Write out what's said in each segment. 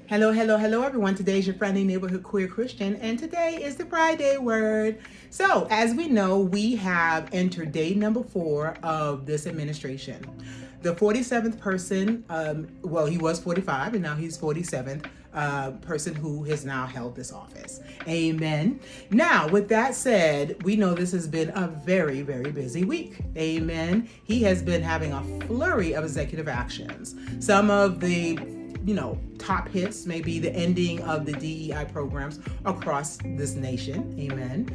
Hello, hello, hello, everyone. Today is your friendly neighborhood queer Christian, and today is the Friday word. So, as we know, we have entered day number 4 of this administration. The 47th person, he was 45 and now he's 47th person who has now held this office. Amen. Now, with that said, we know this has been a very, very busy week. Amen. He has been having a flurry of executive actions. Some of the top hits may be the ending of the DEI programs across this nation, amen,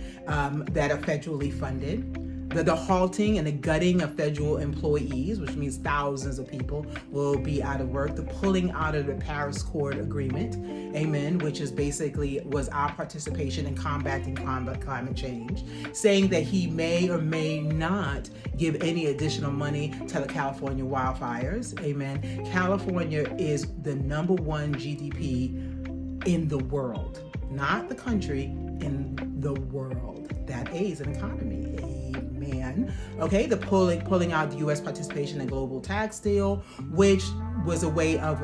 that are federally funded. The halting and the gutting of federal employees, which means thousands of people will be out of work. The pulling out of the Paris Accord Agreement, amen, which is basically was our participation in combating climate change, saying that he may or may not give any additional money to the California wildfires, amen. California is the number 1 GDP in the world, not the country, in the world. That is an economy. Amen. Okay, the pulling out the U.S. participation in global tax deal, which was a way of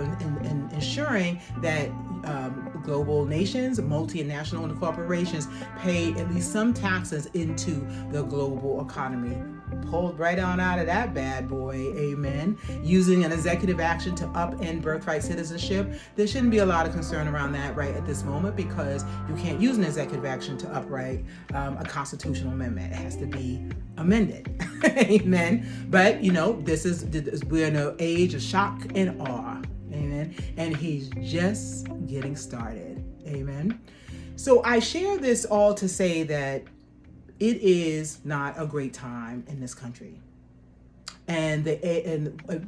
ensuring that global nations, multinational corporations pay at least some taxes into the global economy. Pulled right on out of that bad boy, amen. Using an executive action to upend birthright citizenship. There shouldn't be a lot of concern around that right at this moment, because you can't use an executive action to upright a constitutional amendment. It has to be amended, amen. But we're in an age of shock and awe, amen. And he's just getting started, amen. So I share this all to say that it is not a great time in this country. And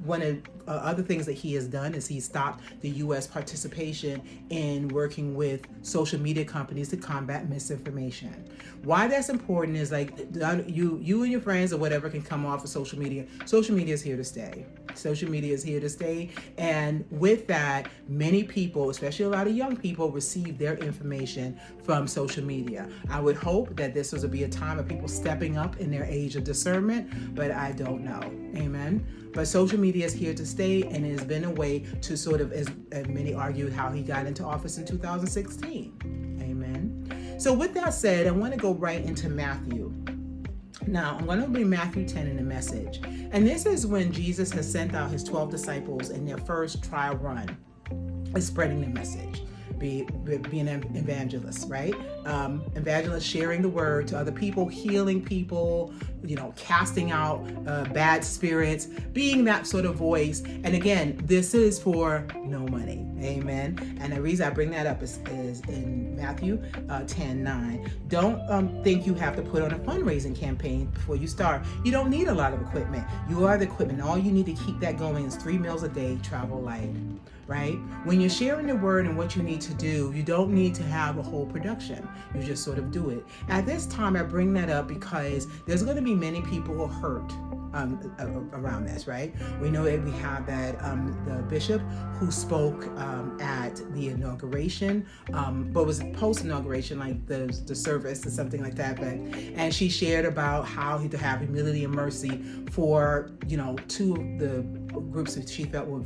one of other things that he has done is he stopped the U.S. participation in working with social media companies to combat misinformation. Why that's important is you and your friends or whatever can come off of social media. Social media is here to stay. Social media is here to stay. And with that, many people, especially a lot of young people, receive their information from social media. I would hope that this would be a time of people stepping up in their age of discernment, but I don't know. Amen. But social media is here to stay, and it has been a way to sort of, as many argue, how he got into office in 2016. Amen. So with that said, I want to go right into Matthew. Now, I'm going to read Matthew 10 in the Message. And this is when Jesus has sent out his 12 disciples in their first trial run of spreading the message. Being an evangelist, right? Evangelist sharing the word to other people, healing people, casting out bad spirits, being that sort of voice. And again, this is for no money. Amen. And the reason I bring that up is in Matthew 10:9. Don't think you have to put on a fundraising campaign before you start. You don't need a lot of equipment. You are the equipment. All you need to keep that going is 3 meals a day, travel light. Right? When you're sharing the word and what you need to do, you don't need to have a whole production. You just sort of do it. At this time, I bring that up because there's going to be many people who are hurt around this, right? We know that we have that the bishop who spoke at the inauguration, but was post-inauguration, like the service or something like that. And she shared about how to have humility and mercy for 2 of the groups that she felt were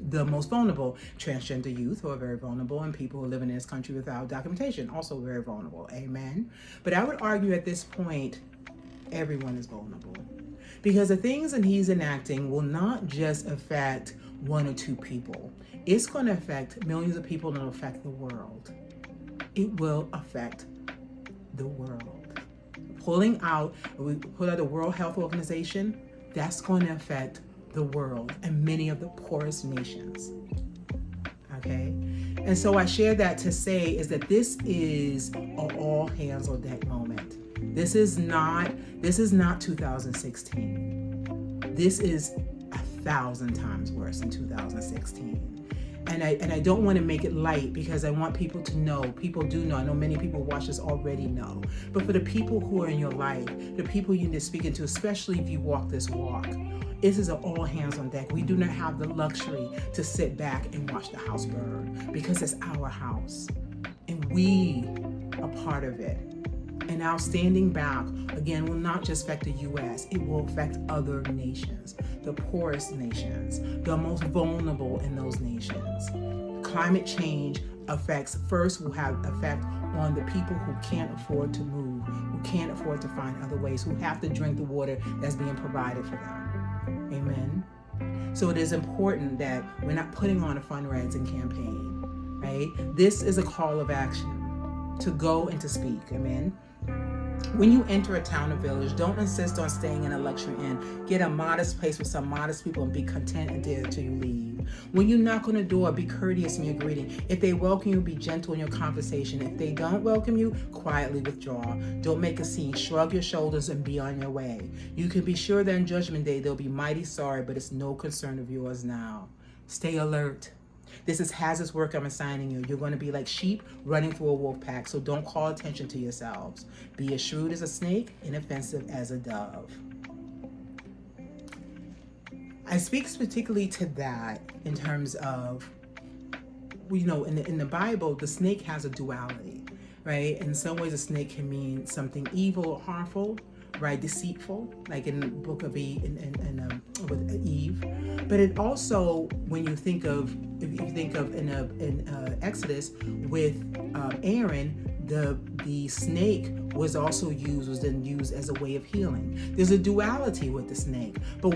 the most vulnerable. Transgender youth who are very vulnerable, and people who live in this country without documentation, also very vulnerable. Amen. But I would argue at this point, everyone is vulnerable, because the things that he's enacting will not just affect 1 or 2 people. It's going to affect millions of people, and it'll affect the world. It will affect the world. We put out the World Health Organization. That's going to affect the world and many of the poorest nations. Okay? And so I share that to say is that this is an all hands on deck moment. This is not 2016. This is 1,000 times worse than 2016. And I don't want to make it light, because I want people to know. People do know. I know many people watch this already know. But for the people who are in your life, the people you need to speak into, especially if you walk this walk, this is an all hands on deck. We do not have the luxury to sit back and watch the house burn, because it's our house and we are part of it. And our standing back, again, will not just affect the U.S., it will affect other nations, the poorest nations, the most vulnerable in those nations. Climate change will have effect on the people who can't afford to move, who can't afford to find other ways, who have to drink the water that's being provided for them. Amen. So it is important that we're not putting on a fundraising campaign, right? This is a call of action to go and to speak. Amen. When you enter a town or village, don't insist on staying in a luxury inn. Get a modest place with some modest people and be content until you leave. When you knock on the door, be courteous in your greeting. If they welcome you, be gentle in your conversation. If they don't welcome you, quietly withdraw. Don't make a scene. Shrug your shoulders and be on your way. You can be sure that on Judgment Day, they'll be mighty sorry, but it's no concern of yours now. Stay alert. This is hazardous work I'm assigning you. You're going to be like sheep running through a wolf pack, so don't call attention to yourselves. Be as shrewd as a snake, inoffensive as a dove. I speak particularly to that in terms of, in the Bible, the snake has a duality, right? In some ways, a snake can mean something evil or harmful, right? Deceitful, like in the book of Eve, with Eve. But it also, when you think of, in Exodus with Aaron, the snake was then used as a way of healing. There's a duality with the snake. But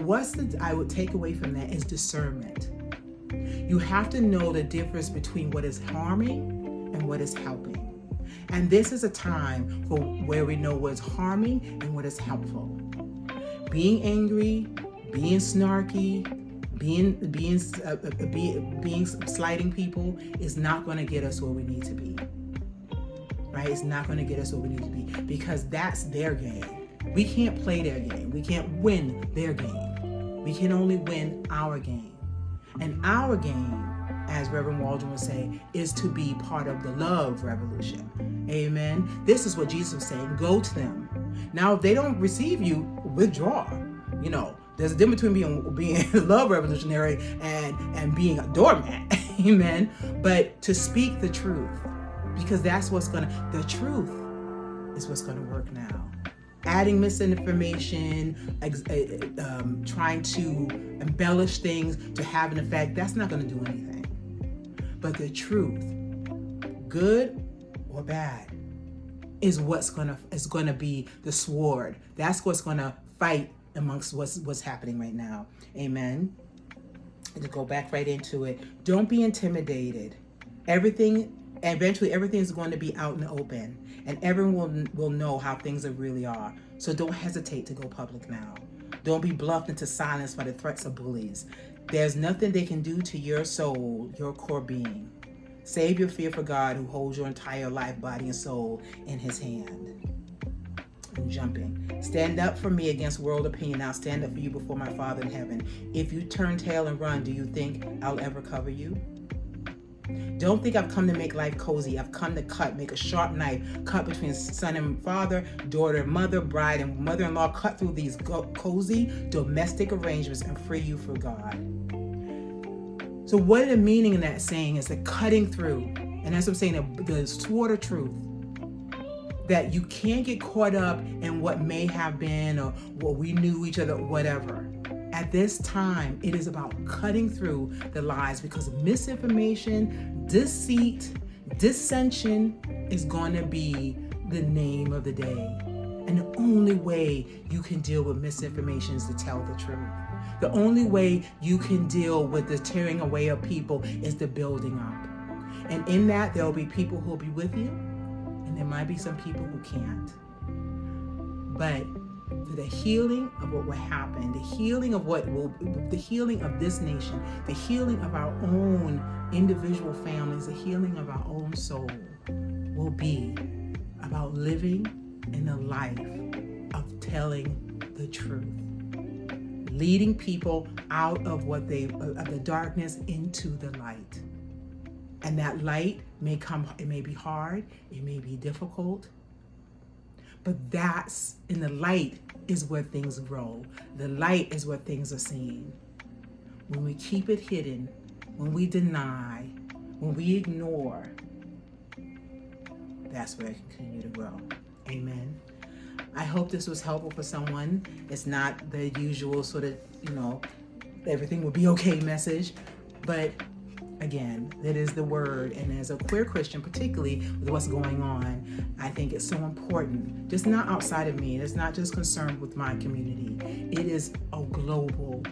I would take away from that is discernment. You have to know the difference between what is harming and what is helping. And this is a time where we know what is harming and what is helpful. Being angry, being snarky, being slighting people is not going to get us where we need to be. Right? It's not going to get us where we need to be because that's their game. We can't play their game. We can't win their game. We can only win our game. And our game, as Reverend Waldron would say, is to be part of the love revolution. Amen. This is what Jesus was saying. Go to them. Now, if they don't receive you, withdraw. There's a difference between being a love revolutionary and being a doormat. Amen. But to speak the truth, because the truth is what's going to work now. Adding misinformation, trying to embellish things to have an effect, that's not going to do anything. But the truth, good or bad, is going to be the sword. That's what's going to fight amongst what's happening right now. Amen. And to go back right into it, don't be intimidated. Eventually everything is going to be out in the open, and everyone will know how things really are. So don't hesitate to go public now. Don't be bluffed into silence by the threats of bullies. There's nothing they can do to your soul, your core being. Save your fear for God, who holds your entire life, body, and soul in his hand. I'm jumping. Stand up for me against world opinion. I'll stand up for you before my Father in heaven. If you turn tail and run, do you think I'll ever cover you? Don't think I've come to make life cozy. I've come to make a sharp knife, cut between son and father, daughter, mother, bride, and mother-in-law, cut through these cozy domestic arrangements and free you for God. So what the meaning in that saying is the cutting through. And that's what I'm saying, the sword of truth. That you can't get caught up in what may have been or what we knew each other, whatever. At this time, it is about cutting through the lies, because misinformation, deceit, dissension is going to be the name of the day. And the only way you can deal with misinformation is to tell the truth. The only way you can deal with the tearing away of people is the building up. And in that, there will be people who will be with you, and there might be some people who can't. But for the healing of what will happen, the healing of this nation, the healing of our own individual families, the healing of our own soul will be about living in the life of telling the truth, leading people out of of the darkness into the light. And that light it may be hard, it may be difficult, but in the light is where things grow. The light is where things are seen. When we keep it hidden, when we deny, when we ignore, that's where it can continue to grow. Amen. I hope this was helpful for someone. It's not the usual sort of, everything will be okay message, but again, that is the word. And as a queer Christian, particularly with what's going on, I think it's so important, just not outside of me. It's not just concerned with my community. It is a global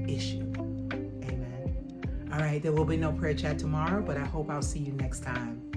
issue. Amen. All right, there will be no prayer chat tomorrow, but I hope I'll see you next time.